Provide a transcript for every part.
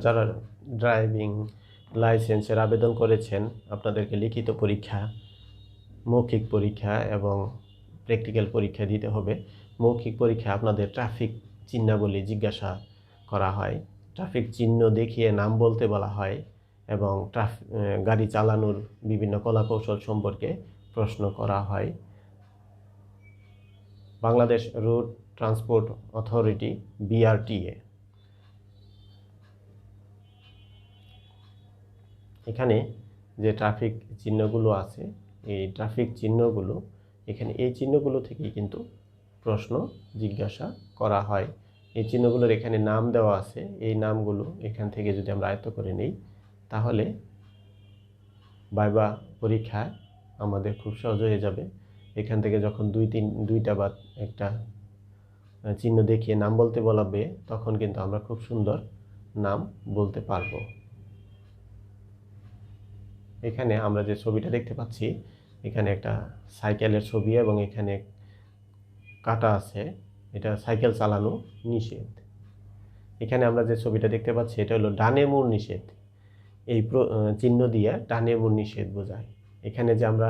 যারা ড্রাইভিং লাইসেন্সের আবেদন করেছেন আপনাদেরকে লিখিত পরীক্ষা, মৌখিক পরীক্ষা এবং প্র্যাকটিক্যাল পরীক্ষা দিতে হবে। মৌখিক পরীক্ষা আপনাদের ট্রাফিক চিহ্নাবলী জিজ্ঞাসা করা হয়, ট্রাফিক চিহ্ন দেখিয়ে নাম বলতে বলা হয় এবং গাড়ি চালানোর বিভিন্ন কলাকৌশল সম্পর্কে প্রশ্ন করা হয়। Bangladesh road transport authority BRTA এখানে যে ট্রাফিক চিহ্নগুলো আছে, এই ট্রাফিক চিহ্নগুলো এখানে এই চিহ্নগুলো থেকেই কিন্তু প্রশ্ন জিজ্ঞাসা করা হয়। এই চিহ্নগুলোর এখানে নাম দেওয়া আছে, এই নামগুলো এখান থেকে যদি আমরা আয়ত্ত করে নিই তাহলে ভাইবা পরীক্ষায় আমাদের খুব সহজ হয়ে যাবে। এখান থেকে যখন দুইটা বা একটা চিহ্ন দেখিয়ে নাম বলতে বলাবে তখন কিন্তু আমরা খুব সুন্দর নাম বলতে পারবো। এখানে আমরা যে ছবিটা দেখতে পাচ্ছি, এখানে একটা সাইকেলের ছবি এবং এখানে কাটা আছে, এটা সাইকেল চালানো নিষেধ। এখানে আমরা যে ছবিটা দেখতে পাচ্ছি এটা হলো ডানে মোড় নিষেধ। এই চিহ্ন দিয়ে ডানে মোড় নিষেধ বোঝায়। এখানে যে আমরা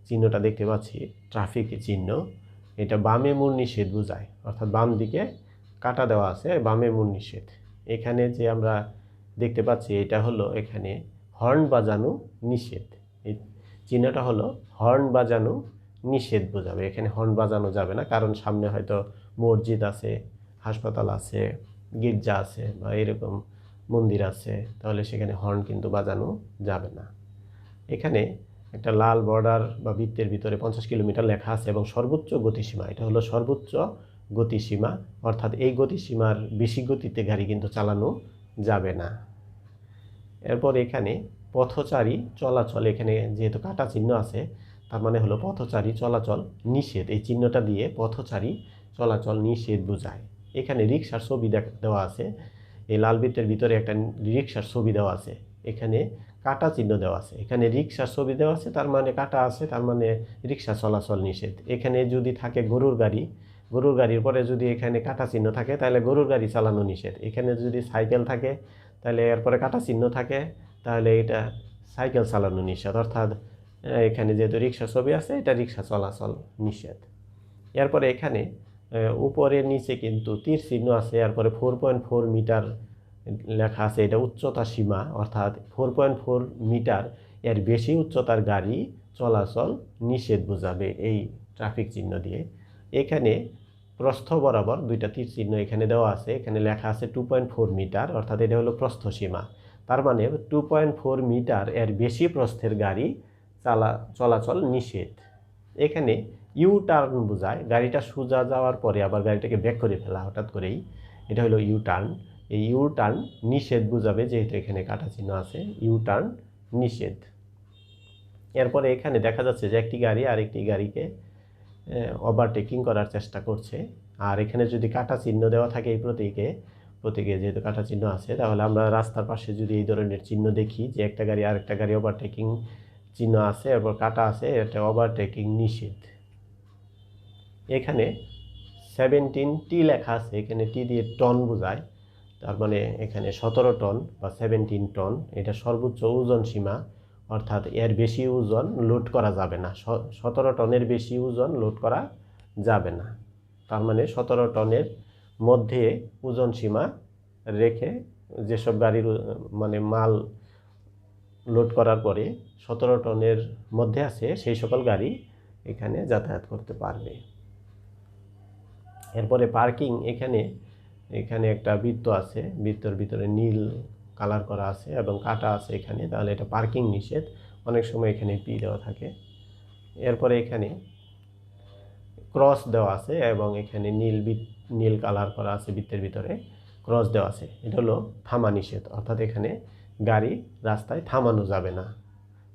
চিহ্নটা দেখতে পাচ্ছি ট্রাফিক চিহ্ন, এটা বামে মোড় নিষেধ বোঝায়, অর্থাৎ বাম দিকে কাটা দেওয়া আছে, বামে মোড় নিষেধ। এখানে যে আমরা দেখতে পাচ্ছি এটা হলো এখানে হর্ন বাজানো নিষেধ। এই চিহ্নটা হলো হর্ন বাজানো নিষেধ বোঝাবে। এখানে হর্ন বাজানো যাবে না, কারণ সামনে হয়তো মসজিদ আছে, হাসপাতাল আছে, গির্জা আছে বা এরকম মন্দির আছে, তাহলে সেখানে হর্ন কিন্তু বাজানো যাবে না। এখানে একটা লাল বর্ডার বা বৃত্তের ভিতরে 50 কিলোমিটার লেখা আছে এবং সর্বোচ্চ গতিসীমা, এটা হলো সর্বোচ্চ গতিসীমা, অর্থাৎ এই গতিসীমার বেশি গতিতে গাড়ি কিন্তু চালানো যাবে না। এরপর এখানে পথচারী চলাচল, এখানে যেহেতু কাটা চিহ্ন আছে তার মানে হলো পথচারী চলাচল নিষেধ। এই চিহ্নটা দিয়ে পথচারী চলাচল নিষেধ বোঝায়। এখানে রিকশার ছবি দেওয়া আছে, এই লাল বৃত্তের ভিতরে একটা রিকশার ছবি দেওয়া আছে, এখানে কাটা চিহ্ন দেওয়া আছে, এখানে রিকশার ছবি দেওয়া আছে, তার মানে কাটা আছে, তার মানে রিকশা চলাচল নিষেধ। এখানে যদি থাকে গরুর গাড়ির পরে যদি এখানে কাটা চিহ্ন থাকে তাহলে গরুর গাড়ি চালানো নিষেধ। এখানে যদি সাইকেল থাকে তাহলে এরপরে কাটা চিহ্ন থাকে তাহলে এটা সাইকেল চালানো নিষেধ, অর্থাৎ এখানে যেহেতু রিকশা ছবি আছে এটা রিকশা চলাচল নিষেধ। এরপরে এখানে উপরে নিচে কিন্তু তীর চিহ্ন আছে, এরপরে 4.4 মিটার লেখা আছে, এটা উচ্চতা সীমা, অর্থাৎ 4.4 মিটার এর বেশি উচ্চতার গাড়ি চলাচল নিষেধ বোঝাবে এই ট্রাফিক চিহ্ন দিয়ে। এখানে প্রস্থ বরাবর দুইটা তীর চিহ্ন এখানে দেওয়া আছে, এখানে লেখা আছে 2.4 মিটার, অর্থাৎ এটা হলো প্রস্থ সীমা, তার মানে 2.4 মিটার এর বেশি প্রস্থের গাড়ি চলাচল নিষেধ। এখানে ইউ টার্ন বোঝায়, গাড়িটা সোজা যাওয়ার পরে আবার গাড়িটাকে ব্যাক করে ফেলা হঠাৎ করেই, এটা হলো ইউ টার্ন। এই ইউ টার্ন নিষেধ বোঝাবে, যেহেতু এখানে কাটা চিহ্ন আছে, ইউ টার্ন নিষেধ। এরপরে এখানে দেখা যাচ্ছে যে একটি গাড়ি আরেকটি গাড়িকে ওভারটেকিং করার চেষ্টা করছে, আর এখানে যদি কাটা চিহ্ন দেওয়া থাকে এই প্রতীকে যেহেতু কাটা চিহ্ন আছে, তাহলে আমরা রাস্তার পাশে যদি এই ধরনের চিহ্ন দেখি যে একটা গাড়ি আরেকটা গাড়ি ওভারটেকিং চিহ্ন আছে, এরপর কাটা আছে, এটা ওভারটেকিং নিষেধ। এখানে 17T লেখা আছে, এখানে টি দিয়ে টন বোঝায়, তার মানে এখানে 17 টন বা 17 টন, এটা সর্বোচ্চ ওজন সীমা, অর্থাৎ এর বেশি ওজন লোড করা যাবে না, 17 টনের বেশি ওজন লোড করা যাবে না, তার মানে 17 টনের মধ্যে ওজন সীমা রেখে যেসব গাড়ির মানে মাল লোড করার পরে 17 টনের মধ্যে আছে সেই সকল গাড়ি এখানে যাতায়াত করতে পারবে। এরপরে পার্কিং, এখানে একটা বৃত্ত আছে, বৃত্তের ভিতরে নীল কালার করা আছে এবং কাটা আছে এখানে, তাহলে এটা পার্কিং নিষেধ, অনেক সময় এখানে পি দেওয়া থাকে। এরপরে এখানে ক্রস দেওয়া আছে এবং এখানে নীল কালার করা আছে, বৃত্তের ভিতরে ক্রস দেওয়া আছে, এটা হলো থামা নিষেধ, অর্থাৎ এখানে গাড়ি রাস্তায় থামানো যাবে না,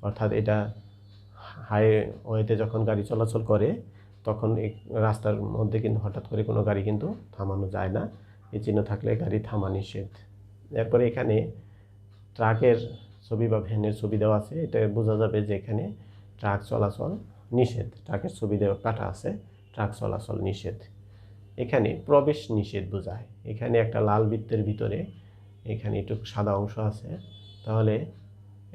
অর্থাৎ এটা হাইওয়েতে যখন গাড়ি চলাচল করে তখন এই রাস্তার মধ্যে কিন্তু হঠাৎ করে কোনো গাড়ি কিন্তু থামানো যায় না, এই চিহ্ন থাকলে গাড়ি থামা নিষেধ। এরপরে এখানে ট্রাকের ছবি বা ভ্যানের ছবি দেওয়া আছে, এটা বোঝা যাবে যে এখানে ট্রাক চলাচল নিষেধ, ট্রাকের ছবি দেওয়া কাটা আছে, ট্রাক চলাচল নিষেধ। এখানে প্রবেশ নিষেধ বোঝায়, এখানে একটা লাল বৃত্তের ভিতরে এখানে একটু সাদা অংশ আছে, তাহলে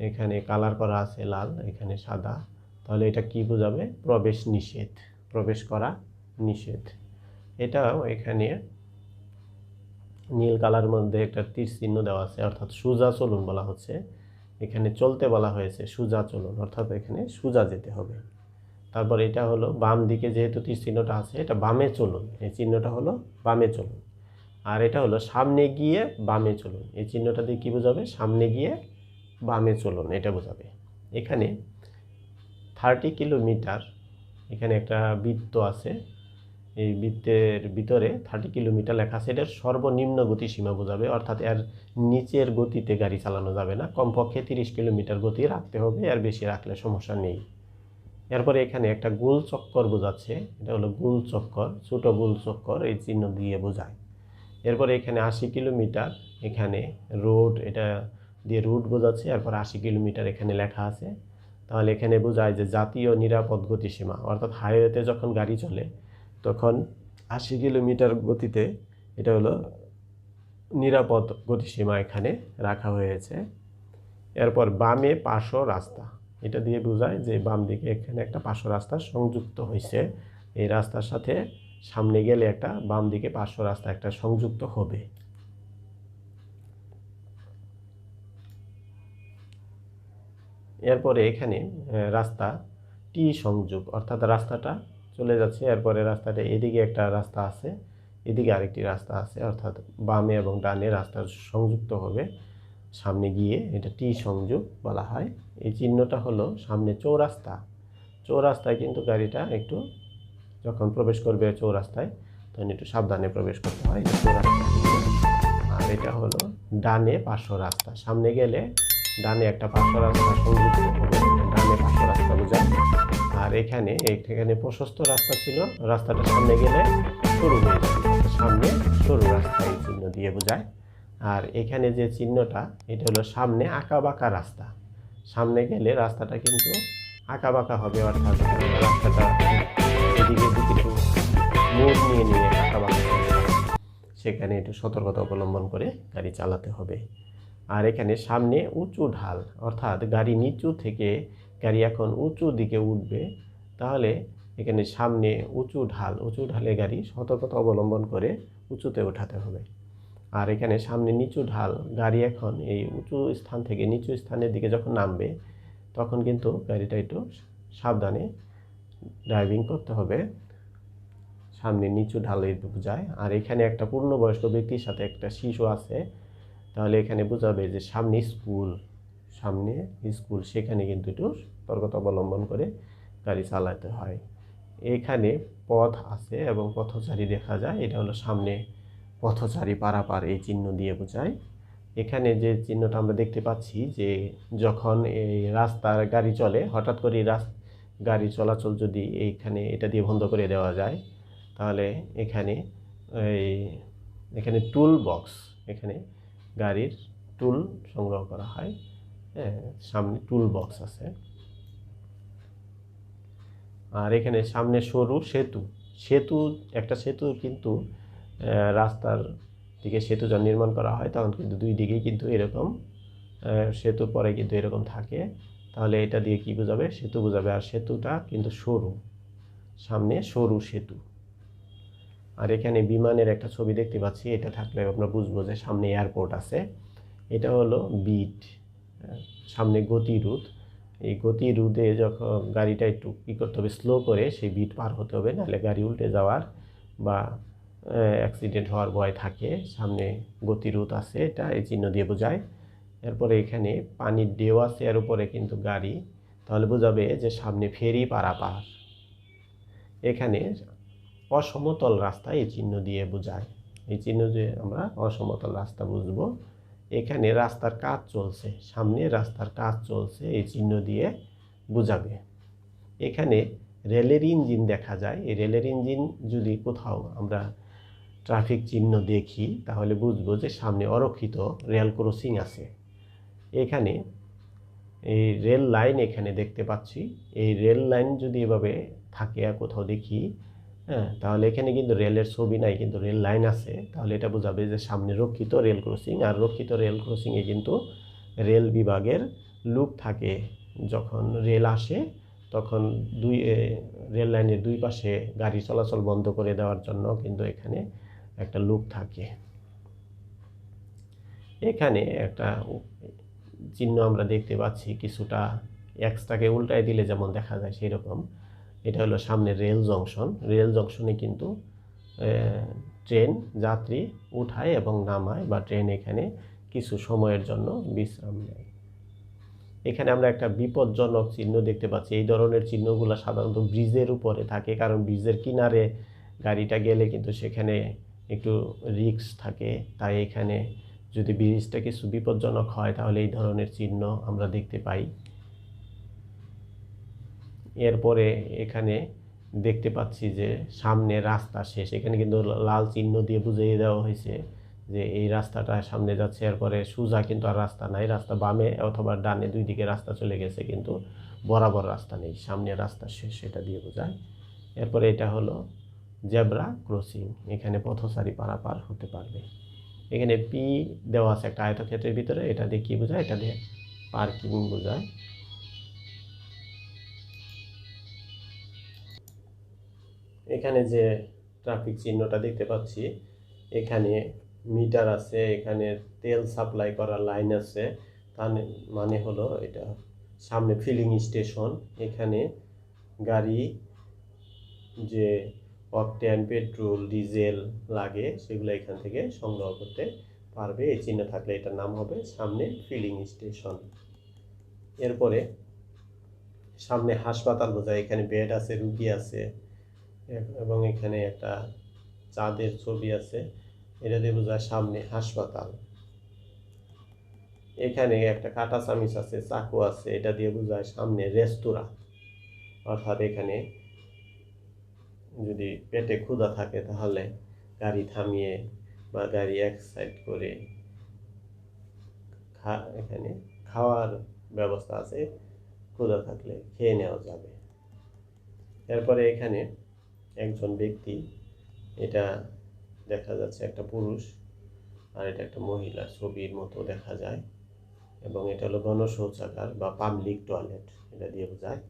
এখানে কালার করা আছে লাল, এখানে সাদা, তাহলে এটা কি বোঝাবে? প্রবেশ নিষেধ, প্রবেশ করা নিষেধ। এটাও এখানে নীল কালার মধ্যে একটা তীর চিহ্ন দেওয়া আছে, অর্থাৎ সোজা চলুন বলা হচ্ছে। এখানে চলতে বলা হয়েছে সোজা চলুন, অর্থাৎ এখানে সোজা যেতে হবে। তারপর এটা হলো বাম দিকে যেহেতু তীর চিহ্নটা আছে, এটা বামে চলুন, এই চিহ্নটা হলো বামে চলুন। আর এটা হলো সামনে গিয়ে বামে চলুন, এই চিহ্নটা দিয়ে কী বোঝাবে? সামনে গিয়ে বামে চলুন, এটা বোঝাবে। এখানে 30 কিলোমিটার, এখানে একটা বৃত্ত আছে, এই বৃত্তের ভিতরে 30 কিলোমিটার লেখা আছে। এটার সর্বনিম্ন গতিসীমা বোঝাবে, অর্থাৎ এর নিচের গতিতে গাড়ি চালানো যাবে না, কমপক্ষে 30 কিলোমিটার গতি রাখতে হবে, আর বেশি রাখলে সমস্যা নেই। এরপরে এখানে একটা গোল চক্কর বোঝাচ্ছে, এটা হলো গোল চক্কর, ছোট গোল চক্কর, এই চিহ্ন দিয়ে বোঝায়। এরপরে এখানে 80 কিলোমিটার, এখানে রোড, এটা দিয়ে রুট বোঝাচ্ছে। এরপর 80 কিলোমিটার এখানে লেখা আছে, তাহলে এখানে বোঝায় যে জাতীয় নিরাপদ গতিসীমা, অর্থাৎ হাইওয়েতে যখন গাড়ি চলে তখন 80 কিলোমিটার গতিতে, এটা হলো নিরাপদ গতিসীমা এখানে রাখা হয়েছে। এরপর বামে পার্শ্ব রাস্তা, এটা দিয়ে বোঝায় যে বাম দিকে এখানে একটা পার্শ্ব রাস্তা সংযুক্ত হয়েছে, এই রাস্তার সাথে সামনে গেলে একটা বাম দিকে পার্শ্ব রাস্তা একটা সংযুক্ত হবে। এরপরে এখানে রাস্তা টি সংযোগ, অর্থাৎ রাস্তাটা চলে যাচ্ছে, এরপরে রাস্তাটা এদিকে একটা রাস্তা আছে, এদিকে আরেকটি রাস্তা আছে, অর্থাৎ বামে এবং ডানে রাস্তা সংযুক্ত হবে সামনে গিয়ে, এটা টি সংযোগ বলা হয়। এই চিহ্নটা হলো সামনে চৌরাস্তা, চৌরাস্তায় কিন্তু গাড়িটা একটু যখন প্রবেশ করবে চৌরাস্তায় তখন একটু সাবধানে প্রবেশ করতে হয়, এটা চৌরাস্তা। আর এটা হলো ডানে পার্শ্ব রাস্তা, সামনে গেলে ডানে একটা পার্শ্ব রাস্তা সংযুক্ত হবে, ডানে পার্শ্ব রাস্তা বোঝায়। আর এখানে প্রশস্ত রাস্তা ছিল, রাস্তাটা সামনে গেলে সরু হয়ে যাবে, সামনে সরু রাস্তা, এই চিহ্ন দিয়ে বোঝায়। আর এখানে যে চিহ্নটা, এটা হলো সামনে আঁকা বাঁকা রাস্তা, সামনে গেলে রাস্তাটা কিন্তু আঁকা বাঁকা হবে, অর্থাৎ রাস্তাটা এদিকে একটু মোড় নিয়ে নিয়ে আঁকা বাঁকা হবে, সেখানে একটু সতর্কতা অবলম্বন করে গাড়ি চালাতে হবে। আর এখানে সামনে উঁচু ঢাল, অর্থাৎ গাড়ি নিচু থেকে গাড়ি এখন উঁচু দিকে উঠবে, তাহলে এখানে সামনে উঁচু ঢাল, উঁচু ঢালে গাড়ি সতর্কতা অবলম্বন করে উঁচুতে ওঠাতে হবে। আর এখানে সামনে নিচু ঢাল, গাড়ি এখন এই উঁচু স্থান থেকে নিচু স্থানের দিকে যখন নামবে তখন কিন্তু গাড়িটা একটু সাবধানে ড্রাইভিং করতে হবে, সামনে নিচু ঢালে বোঝায়। আর এখানে একটা পূর্ণবয়স্ক ব্যক্তির সাথে একটা শিশু আছে, তাহলে এখানে বোঝাবে যে সামনে স্কুল, সামনে স্কুল, সেখানে কিন্তু একটু সতর্কতা অবলম্বন করে গাড়ি চালাতে হয়। এখানে পথ আছে এবং পথচারী দেখা যায়, এটা হলো সামনে পথচারী পারাপার, এই চিহ্ন দিয়ে বোঝায়। এখানে যে চিহ্নটা আমরা দেখতে পাচ্ছি যে যখন এই রাস্তার গাড়ি চলে, হঠাৎ করে গাড়ি চলাচল যদি এইখানে এটা দিয়ে বন্ধ করে দেওয়া যায়, তাহলে এখানে টুল বক্স, এখানে গাড়ির টুল সংগ্রহ করা হয়, হ্যাঁ, সামনে টুল বক্স আছে। আর এখানে সামনে সরু সেতু, একটা সেতু কিন্তু রাস্তার দিকে সেতু যখন নির্মাণ করা হয় তখন কিন্তু দুই দিকেই কিন্তু এরকম সেতু পরে কিন্তু এরকম থাকে, তাহলে এটা দিয়ে কি বোঝাবে? সেতু বোঝাবে। আর সেতুটা কিন্তু সরু, সামনে সরু সেতু। আর এখানে বিমানের একটা ছবি দেখতে পাচ্ছি, এটা থাকলে আমরা বুঝবো যে সামনে এয়ারপোর্ট আছে। এটা হলো বিট, সামনে গতিরোধ, এই গতিরোধে যখন গাড়িটা একটু কী করতে হবে, স্লো করে সেই বিট পার হতে হবে, নাহলে গাড়ি উল্টে যাওয়ার বা অ্যাক্সিডেন্ট হওয়ার ভয় থাকে। সামনে গতিরোধ আছে, এটা এই চিহ্ন দিয়ে বোঝায়। এরপরে এখানে পানির ঢেউ আছে, এর উপরে কিন্তু গাড়ি, তাহলে বোঝাবে যে সামনে ফেরি পারাপার। এখানে অসমতল রাস্তা, এই চিহ্ন দিয়ে বোঝায়, এই চিহ্ন দিয়ে আমরা অসমতল রাস্তা বুঝবো। এখানে রাস্তার কাজ চলছে, সামনে রাস্তার কাজ চলছে, এই চিহ্ন দিয়ে বোঝাবে। এখানে রেলের ইঞ্জিন দেখা যায়, এই রেলের ইঞ্জিন যদি কোথাও আমরা ট্রাফিক চিহ্ন দেখি তাহলে বুঝবো যে সামনে অরক্ষিত রেল ক্রসিং আছে। এখানে এই রেল লাইন এখানে দেখতে পাচ্ছি, এই রেল লাইন যদি এভাবে থাকে আর কোথাও দেখি, হ্যাঁ, তাহলে এখানে কিন্তু রেলের ছবি নাই, কিন্তু রেল লাইন আছে, তাহলে এটা বোঝাবে যে সামনে রক্ষিত রেল ক্রসিং। আর রক্ষিত রেল ক্রসিংয়ে কিন্তু রেল বিভাগের লোক থাকে। যখন রেল আসে তখন রেল লাইনের দুই পাশে গাড়ি চলাচল বন্ধ করে দেওয়ার জন্য কিন্তু এখানে একটা লোক থাকে। এখানে একটা চিহ্ন আমরা দেখতে পাচ্ছি, কিছুটা এক্সটাকে উল্টায় দিলে যেমন দেখা যায় সেই রকম। এটা হলো সামনে রেল জংশন। রেল জংশনে কিন্তু ট্রেন যাত্রী উঠায় এবং নামায়, বা ট্রেন এখানে কিছু সময়ের জন্য বিশ্রাম নেয়। এখানে আমরা একটা বিপজ্জনক চিহ্ন দেখতে পাচ্ছি। এই ধরনের চিহ্নগুলো সাধারণত ব্রিজের উপরে থাকে, কারণ ব্রিজের কিনারে গাড়িটা গেলে কিন্তু সেখানে একটু রিস্ক থাকে। তাই এখানে যদি ব্রিজটা কিছু বিপজ্জনক হয় তাহলে এই ধরনের চিহ্ন আমরা দেখতে পাই। এরপরে এখানে দেখতে পাচ্ছি যে সামনে রাস্তা শেষ। এখানে কিন্তু লাল চিহ্ন দিয়ে বুঝিয়ে দেওয়া হয়েছে যে এই রাস্তাটা সামনে যাচ্ছে। এরপরে সোজা কিন্তু আর রাস্তা নাই, রাস্তা বামে অথবা ডানে দুই দিকে রাস্তা চলে গেছে, কিন্তু বরাবর রাস্তা নেই, সামনে রাস্তা শেষ, সেটা দিয়ে বোঝায়। এরপরে এটা হলো জেব্রা ক্রসিং, এখানে পথচারী পারাপার হতে পারবে। এখানে পি দেওয়া আছে একটা আয়তক্ষেত্রের ভিতরে, এটা দিয়ে কী বোঝায়? এটা দিয়ে পার্কিং বোঝায়। এখানে যে ট্রাফিক চিহ্নটা দেখতে পাচ্ছি, এখানে মিটার আছে, এখানে তেল সাপ্লাই করার লাইন আছে। তার মানে হলো এটা সামনে ফিলিং স্টেশন। এখানে গাড়ি যে অকটেন, পেট্রোল, ডিজেল লাগে সেগুলো এখান থেকে সংগ্রহ করতে পারবে। এই চিহ্ন থাকলে এটার নাম হবে সামনে ফিলিং স্টেশন। এরপরে সামনে হাসপাতাল বোঝায়, এখানে বেড আছে, রুগী আছে, এবং এখানে একটা চাঁদের ছবি আছে, এটা দিয়ে বোঝায় সামনে হাসপাতাল। এখানে একটা কাঁটা চামিচ আছে, চাকু আছে, এটা দিয়ে বোঝায় সামনে রেস্তোরাঁ। অর্থাৎ এখানে যদি পেটে ক্ষুধা থাকে তাহলে গাড়ি থামিয়ে বা গাড়ি এক সাইড করে এখানে খাওয়ার ব্যবস্থা আছে, ক্ষুধা থাকলে খেয়ে নেওয়া যাবে। এরপরে এখানে একজন ব্যক্তি, এটা দেখা যাচ্ছে একটা পুরুষ, আর এটা একটা মহিলার ছবির মতো দেখা যায়, এবং এটা হলো গণশৌচাগার বা পাবলিক টয়লেট, এটা দিয়ে বোঝায়।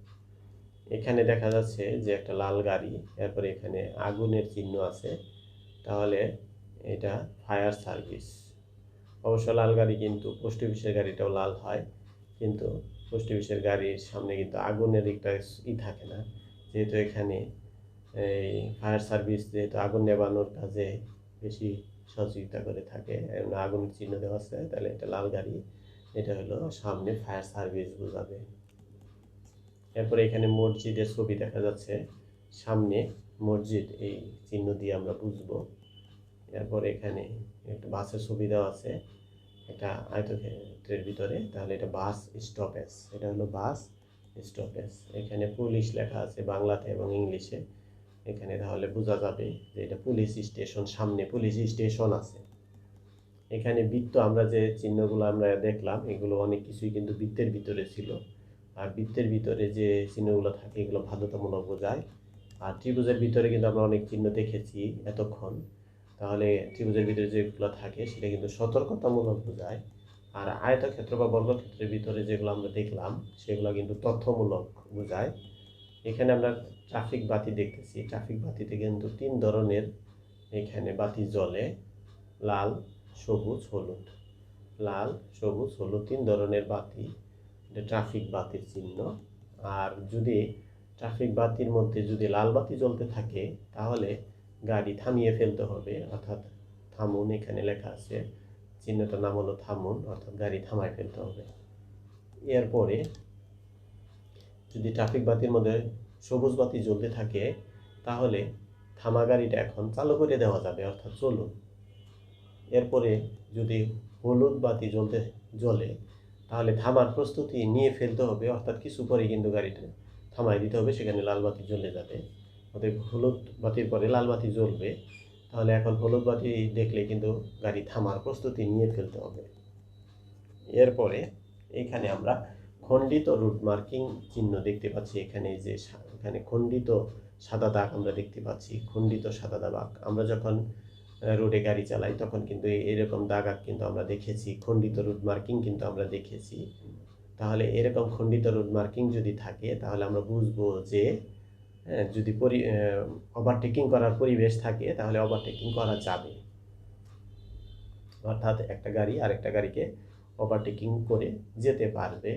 এখানে দেখা যাচ্ছে যে একটা লাল গাড়ি, এরপরে এখানে আগুনের চিহ্ন আছে, তাহলে এটা ফায়ার সার্ভিস। অবশ্য লাল গাড়ি কিন্তু পোস্ট অফিসের গাড়িটাও লাল হয়, কিন্তু পোস্ট অফিসের গাড়ির সামনে কিন্তু আগুনের একটা থাকে না, যেহেতু এখানে এই ফায়ার সার্ভিস যেহেতু আগুন নেভানোর কাজে বেশি সহযোগিতা করে থাকে, আগুনের চিহ্ন দেওয়া আছে, তাহলে এটা লাল গাড়ি, এটা হলো সামনে ফায়ার সার্ভিস বোঝাবে। এরপরে এখানে মসজিদের ছবি দেখা যাচ্ছে, সামনে মসজিদ, এই চিহ্ন দিয়ে আমরা বুঝবো। এরপরে এখানে একটা বাসের ছবি দেওয়া আছে একটা আয়তক্ষেত্রের ভিতরে, তাহলে এটা বাস স্টপেজ, এটা হলো বাস স্টপেজ। এখানে পুলিশ লেখা আছে বাংলাতে এবং ইংলিশে, এখানে তাহলে বোঝা যাবে যে এটা পুলিশ স্টেশন, সামনে পুলিশ স্টেশন আছে। এখানে বৃত্ত, আমরা যে চিহ্নগুলো আমরা দেখলাম এগুলো অনেক কিছুই কিন্তু বৃত্তের ভিতরে ছিল, আর বৃত্তের ভিতরে যে চিহ্নগুলো থাকে এগুলো বাধ্যতামূলক বোঝায়। আর ত্রিভুজের ভিতরে কিন্তু আমরা অনেক চিহ্ন দেখেছি এতক্ষণ, তাহলে ত্রিভুজের ভিতরে যেগুলো থাকে সেটা কিন্তু সতর্কতামূলক বোঝায়। আর আয়তক্ষেত্র বা বর্গক্ষেত্রের ভিতরে যেগুলো আমরা দেখলাম সেগুলো কিন্তু তথ্যমূলক বোঝায়। এখানে আমরা ট্রাফিক বাতি দেখতেছি, ট্রাফিক বাতিতে কিন্তু 3 ধরনের এখানে বাতি জ্বলে, লাল, সবুজ, হলুদ। লাল, সবুজ, হলুদ 3 ধরনের বাতি, এটা ট্রাফিক বাতির চিহ্ন। আর যদি ট্রাফিক বাতির মধ্যে যদি লাল বাতি জ্বলতে থাকে তাহলে গাড়ি থামিয়ে ফেলতে হবে, অর্থাৎ থামুন, এখানে লেখা আছে, চিহ্নটার নাম হলো থামুন, অর্থাৎ গাড়ি থামায় ফেলতে হবে। এরপরে যদি ট্রাফিক বাতির মধ্যে সবুজ বাতি জ্বলতে থাকে তাহলে থামা গাড়িটা এখন চালু করে দেওয়া যাবে, অর্থাৎ চলুন। এরপরে যদি হলুদ বাতি জ্বলে তাহলে থামার প্রস্তুতি নিয়ে ফেলতে হবে, অর্থাৎ কিছু পরে কিন্তু গাড়িটা থামাই দিতে হবে, সেখানে লাল বাতি জ্বলে যাবে। অতএব হলুদ বাতির পরে লাল বাতি জ্বলবে, তাহলে এখন হলুদ বাতি দেখলে কিন্তু গাড়ি থামার প্রস্তুতি নিয়ে ফেলতে হবে। এরপরে এখানে আমরা খণ্ডিত রুট মার্কিং চিহ্ন দেখতে পাচ্ছি, এখানে যে এখানে খণ্ডিত সাদা দাগ আমরা দেখতে পাচ্ছি, খণ্ডিত সাদা দাগ। আমরা যখন রোডে গাড়ি চালাই তখন কিন্তু এরকম দাগ কিন্তু আমরা দেখেছি, খণ্ডিত রুট মার্কিং কিন্তু আমরা দেখেছি। তাহলে এরকম খণ্ডিত রুট মার্কিং যদি থাকে তাহলে আমরা বুঝবো যে যদি ওভারটেকিং করার পরিবেশ থাকে তাহলে ওভারটেকিং করা যাবে, অর্থাৎ একটা গাড়ি আরেকটা গাড়িকে ওভারটেকিং করে যেতে পারবে।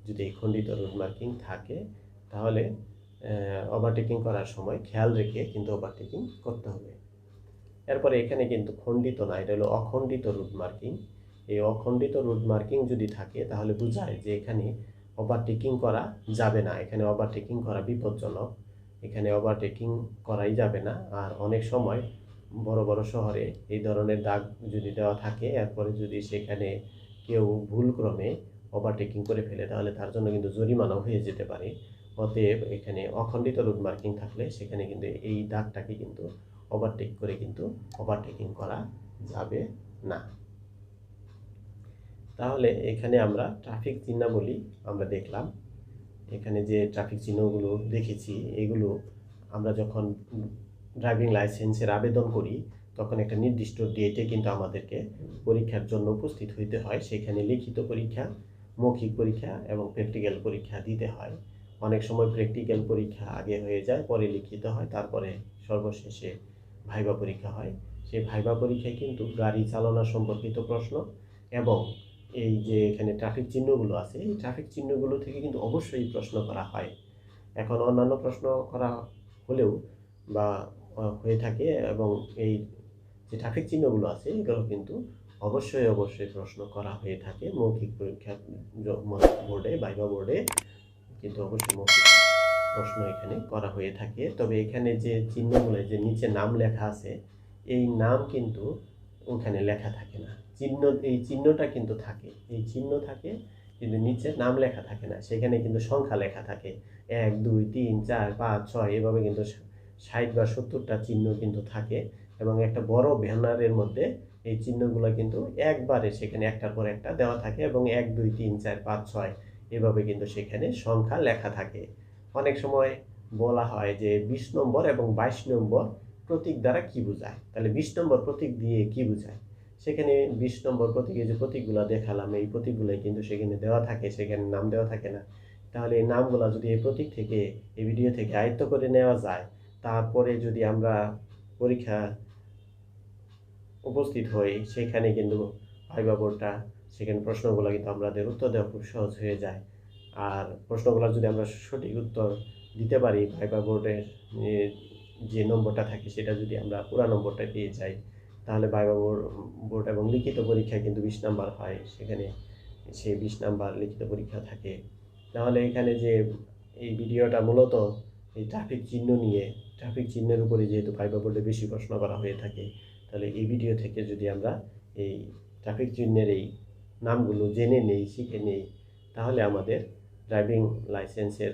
যদি এই খণ্ডিত রুট মার্কিং থাকে তাহলে ওভারটেকিং করার সময় খেয়াল রেখে কিন্তু ওভারটেকিং করতে হবে। এরপরে এখানে কিন্তু খণ্ডিত না, এটা হলো অখণ্ডিত রুট মার্কিং। এই অখণ্ডিত রুট মার্কিং যদি থাকে তাহলে বোঝায় যে এখানে ওভারটেকিং করা যাবে না, এখানে ওভারটেকিং করা বিপজ্জনক, এখানে ওভারটেকিং করাই যাবে না। আর অনেক সময় বড় বড় শহরে এই ধরনের দাগ যদি দেওয়া থাকে, এরপরে যদি সেখানে কেউ ভুলক্রমে ওভারটেকিং করে ফেলে তাহলে তার জন্য কিন্তু জরিমানাও হয়ে যেতে পারে। অতএব এখানে অখণ্ডিত রুট মার্কিং থাকলে সেখানে কিন্তু এই দাগটাকে কিন্তু ওভারটেক করে কিন্তু ওভারটেকিং করা যাবে না। তাহলে এখানে আমরা ট্রাফিক চিহ্নাবলী আমরা দেখলাম। এখানে যে ট্রাফিক চিহ্নগুলো দেখেছি এগুলো আমরা যখন ড্রাইভিং লাইসেন্সের আবেদন করি তখন একটা নির্দিষ্ট ডেটে কিন্তু আমাদেরকে পরীক্ষার জন্য উপস্থিত হইতে হয়। সেখানে লিখিত পরীক্ষা, মৌখিক পরীক্ষা এবং প্র্যাকটিক্যাল পরীক্ষা দিতে হয়। অনেক সময় প্র্যাকটিক্যাল পরীক্ষা আগে হয়ে যায়, পরে লিখিত হয়, তারপরে সর্বশেষে ভাইবা পরীক্ষা হয়। সেই ভাইবা পরীক্ষায় কিন্তু গাড়ি চালনা সম্পর্কিত প্রশ্ন এবং এই যে এখানে ট্রাফিক চিহ্নগুলো আছে এই ট্রাফিক চিহ্নগুলো থেকে কিন্তু অবশ্যই প্রশ্ন করা হয়। এখন অন্যান্য প্রশ্ন করা হলেও বা হয়ে থাকে এবং এই যে ট্রাফিক চিহ্নগুলো আছে এগুলো কিন্তু অবশ্যই প্রশ্ন করা হয়ে থাকে। মৌখিক পরীক্ষা বোর্ডে, ভাইবা বোর্ডে কিন্তু অবশ্যই মৌখিক প্রশ্ন এখানে করা হয়ে থাকে। তবে এখানে যে চিহ্নগুলো, যে নিচে নাম লেখা আছে, এই নাম কিন্তু ওখানে লেখা থাকে না। এই চিহ্নটা কিন্তু থাকে, এই চিহ্ন থাকে কিন্তু নিচে নাম লেখা থাকে না। সেখানে কিন্তু সংখ্যা লেখা থাকে 1 2 3 4 5 6 এভাবে কিন্তু 60 বা 70টা চিহ্ন কিন্তু থাকে এবং একটা বড় ব্যানারের মধ্যে এই চিহ্নগুলো কিন্তু একবারে সেখানে একটার পর একটা দেওয়া থাকে এবং 1 2 3 4 5 6 এভাবে কিন্তু সেখানে সংখ্যা লেখা থাকে। অনেক সময় বলা হয় যে 20 নম্বর এবং 22 নম্বর প্রতীক দ্বারা কি বোঝায়, তাহলে 20 নম্বর প্রতীক দিয়ে কি বোঝায়। সেখানে 20 নম্বর প্রতীকে যে প্রতীকগুলো দেখালাম এই প্রতীকগুলোই কিন্তু সেখানে দেওয়া থাকে, সেখানে নাম দেওয়া থাকে না। তাহলে এই নামগুলো যদি এই প্রতীক থেকে, এই ভিডিও থেকে আয়ত্ত করে নেওয়া যায়, তারপরে যদি আমরা পরীক্ষা উপস্থিত হই সেখানে কিন্তু ভাইবা বোর্ডটা, সেখানে প্রশ্নগুলো কিন্তু আমাদের উত্তর দেওয়া খুব সহজ হয়ে যায়। আর প্রশ্নগুলো যদি আমরা সঠিক উত্তর দিতে পারি, ভাইবা বোর্ডের যে নম্বরটা থাকে সেটা যদি আমরা পুরো নম্বরটা পেয়ে যাই তাহলে ভাইবা বোর্ড এবং লিখিত পরীক্ষায় কিন্তু 20 নাম্বার হয়, সেখানে সেই 20 নাম্বার লিখিত পরীক্ষা থাকে। তাহলে এখানে যে এই ভিডিওটা মূলত এই ট্রাফিক চিহ্ন নিয়ে, ট্রাফিক চিহ্নের উপরে যেহেতু ভাইবা বোর্ডে বেশি প্রশ্ন করা হয়ে থাকে, তাহলে এই ভিডিও থেকে যদি আমরা এই ট্রাফিক চিহ্নের এই নামগুলো জেনে নেই, শিখে নেই, তাহলে আমাদের ড্রাইভিং লাইসেন্সের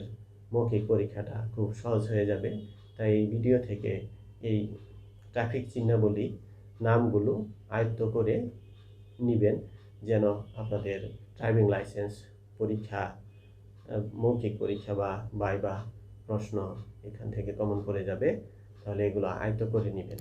মৌখিক পরীক্ষাটা খুব সহজ হয়ে যাবে। তাই এই ভিডিও থেকে এই ট্রাফিক চিহ্নাবলী নামগুলো আয়ত্ত করে নেবেন যেন আপনাদের ড্রাইভিং লাইসেন্স পরীক্ষা, মৌখিক পরীক্ষা বা ভাইবা প্রশ্ন এখান থেকে কমন করে যাবে। তাহলে এগুলো আয়ত্ত করে নেবেন।